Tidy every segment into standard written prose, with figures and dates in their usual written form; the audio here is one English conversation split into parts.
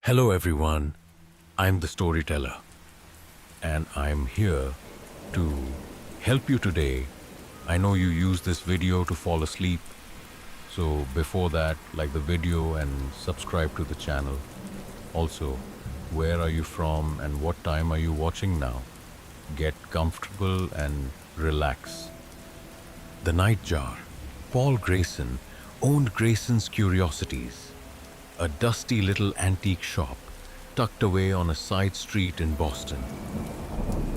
Hello everyone, I'm the storyteller and I'm here to help you today. I know you use this video to fall asleep, so before that, like the video and subscribe to the channel. Also, where are you from and what time are you watching now? Get comfortable and relax. The Nightjar. Paul Grayson owned Grayson's Curiosities, a dusty little antique shop tucked away on a side street in Boston.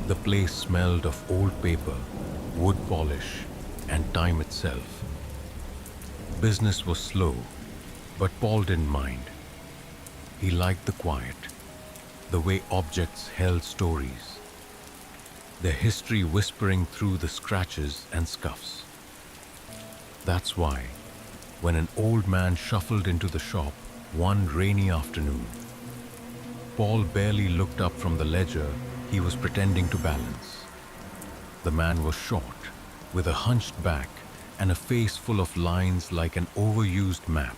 The place smelled of old paper, wood polish, and time itself. Business was slow, but Paul didn't mind. He liked the quiet, the way objects held stories, their history whispering through the scratches and scuffs. That's why, when an old man shuffled into the shop one rainy afternoon, Paul barely looked up from the ledger he was pretending to balance. The man was short, with a hunched back and a face full of lines like an overused map.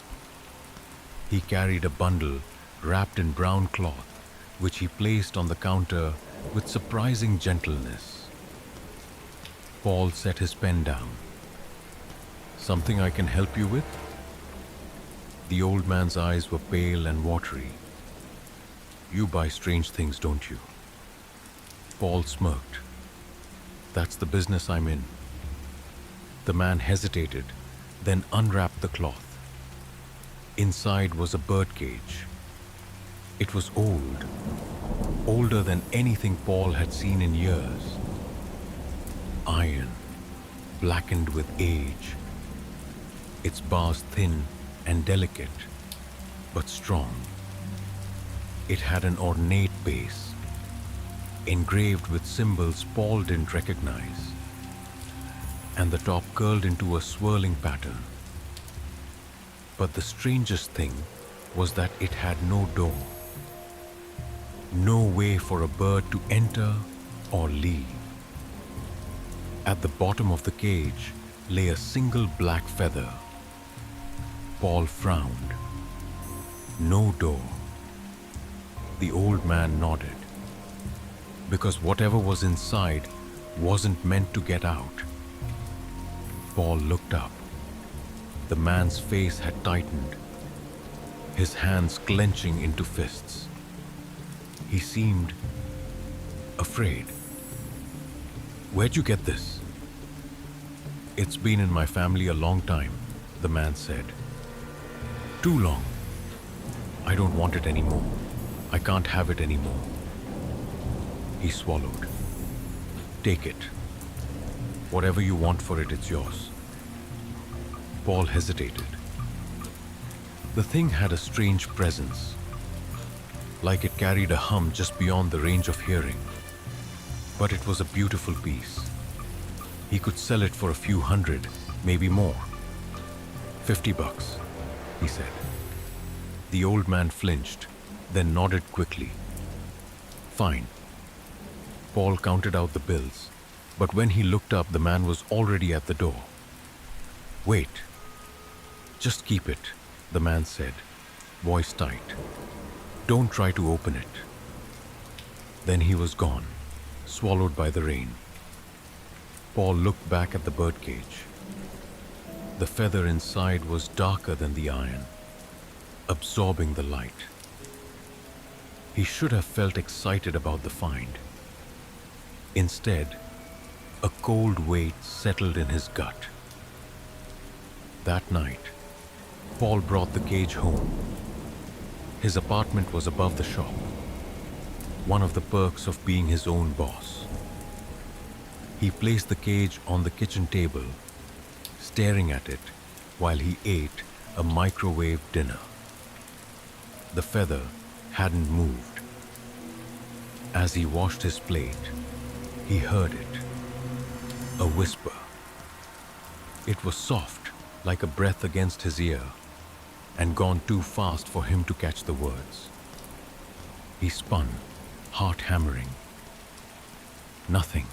He carried a bundle wrapped in brown cloth, which he placed on the counter with surprising gentleness. Paul set his pen down. "Something I can help you with?" The old man's eyes were pale and watery. "You buy strange things, don't you?" Paul smirked. "That's the business I'm in." The man hesitated, then unwrapped the cloth. Inside was a birdcage. It was old, older than anything Paul had seen in years. Iron, blackened with age. Its bars thin and delicate, but strong. It had an ornate base, engraved with symbols Paul didn't recognize, and the top curled into a swirling pattern. But the strangest thing was that it had no door, no way for a bird to enter or leave. At the bottom of the cage lay a single black feather. Paul frowned. No door. The old man nodded. Because whatever was inside wasn't meant to get out. Paul looked up. The man's face had tightened, his hands clenching into fists. He seemed afraid. "Where'd you get this?" "It's been in my family a long time," the man said. "Too long. I don't want it anymore. I can't have it anymore." He swallowed. "Take it. Whatever you want for it, it's yours." Paul hesitated. The thing had a strange presence, like it carried a hum just beyond the range of hearing. But it was a beautiful piece. He could sell it for a few hundred, maybe more. $50, he said. The old man flinched, then nodded quickly. "Fine." Paul counted out the bills, but when he looked up, the man was already at the door. "Wait. Just keep it," the man said, voice tight. "Don't try to open it." Then he was gone, swallowed by the rain. Paul looked back at the birdcage. The feather inside was darker than the iron, absorbing the light. He should have felt excited about the find. Instead, a cold weight settled in his gut. That night, Paul brought the cage home. His apartment was above the shop, one of the perks of being his own boss. He placed the cage on the kitchen table, staring at it while he ate a microwave dinner. The feather hadn't moved. As he washed his plate, he heard it, a whisper. It was soft, like a breath against his ear, and gone too fast for him to catch the words. He spun, heart hammering. Nothing.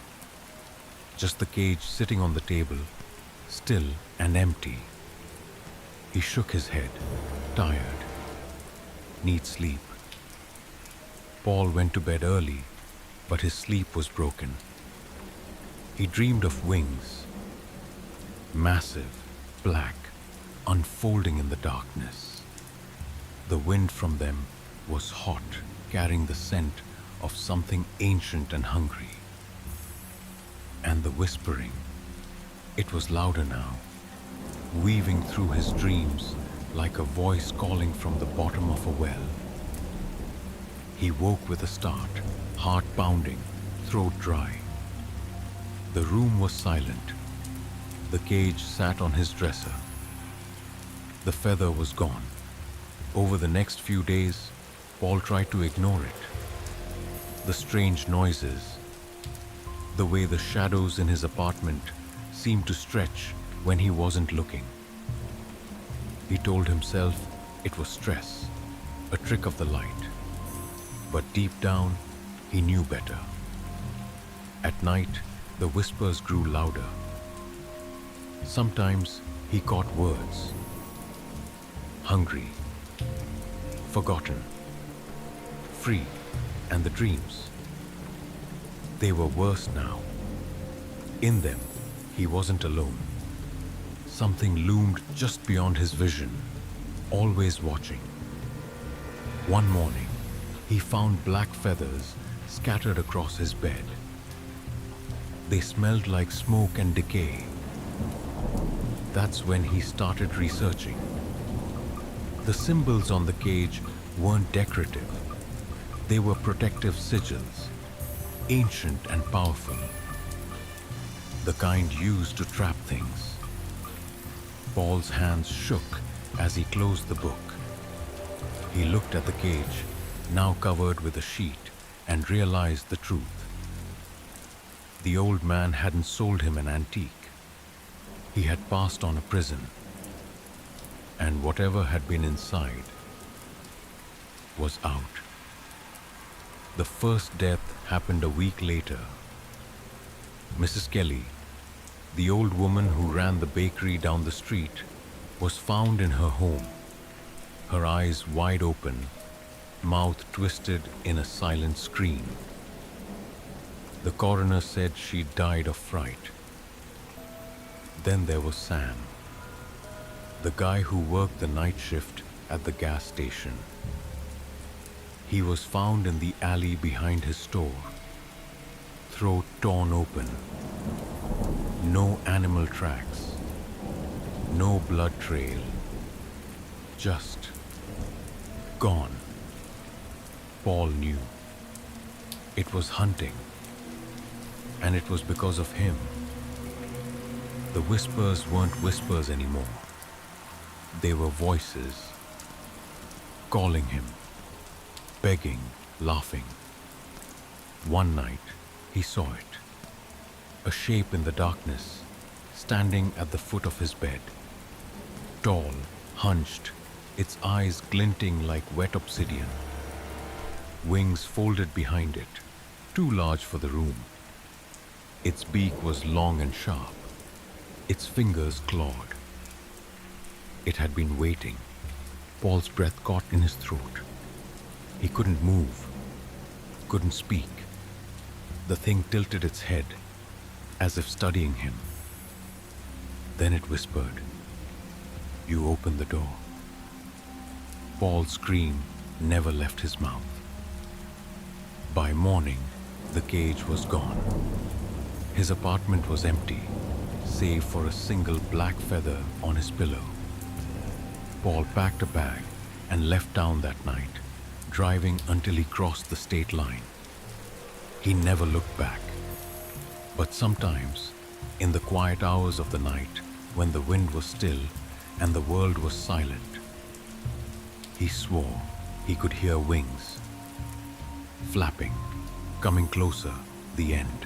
Just the cage sitting on the table, still and empty. He shook his head, tired. Need sleep. Paul went to bed early, but his sleep was broken. He dreamed of wings, massive, black, unfolding in the darkness. The wind from them was hot, carrying the scent of something ancient and hungry. And the whispering, it was louder now, weaving through his dreams like a voice calling from the bottom of a well. He woke with a start, heart pounding, throat dry. The room was silent. The cage sat on his dresser. The feather was gone. Over the next few days, Paul tried to ignore it. The strange noises, the way the shadows in his apartment seemed to stretch when he wasn't looking. He told himself it was stress, a trick of the light. But deep down, he knew better. At night, the whispers grew louder. Sometimes he caught words. Hungry, forgotten, free, and the dreams. They were worse now. In them, he wasn't alone. Something loomed just beyond his vision, always watching. One morning, he found black feathers scattered across his bed. They smelled like smoke and decay. That's when he started researching. The symbols on the cage weren't decorative. They were protective sigils, ancient and powerful. The kind used to trap things. Paul's hands shook as he closed the book. He looked at the cage, now covered with a sheet, and realized the truth. The old man hadn't sold him an antique. He had passed on a prison, and whatever had been inside was out. The first death happened a week later. Mrs. Kelly, the old woman who ran the bakery down the street, was found in her home, her eyes wide open, mouth twisted in a silent scream. The coroner said she died of fright. Then there was Sam, the guy who worked the night shift at the gas station. He was found in the alley behind his store, throat torn open. No animal tracks, no blood trail, just gone. Paul knew. It was hunting, and it was because of him. The whispers weren't whispers anymore. They were voices, calling him, begging, laughing. One night, he saw it. A shape in the darkness, standing at the foot of his bed. Tall, hunched, its eyes glinting like wet obsidian. Wings folded behind it, too large for the room. Its beak was long and sharp. Its fingers clawed. It had been waiting. Paul's breath caught in his throat. He couldn't move, couldn't speak. The thing tilted its head, as if studying him. Then it whispered, "You open the door." Paul's scream never left his mouth. By morning, the cage was gone. His apartment was empty, save for a single black feather on his pillow. Paul packed a bag and left town that night, driving until he crossed the state line. He never looked back. But sometimes, in the quiet hours of the night, when the wind was still and the world was silent, he swore he could hear wings, flapping, coming closer, the end.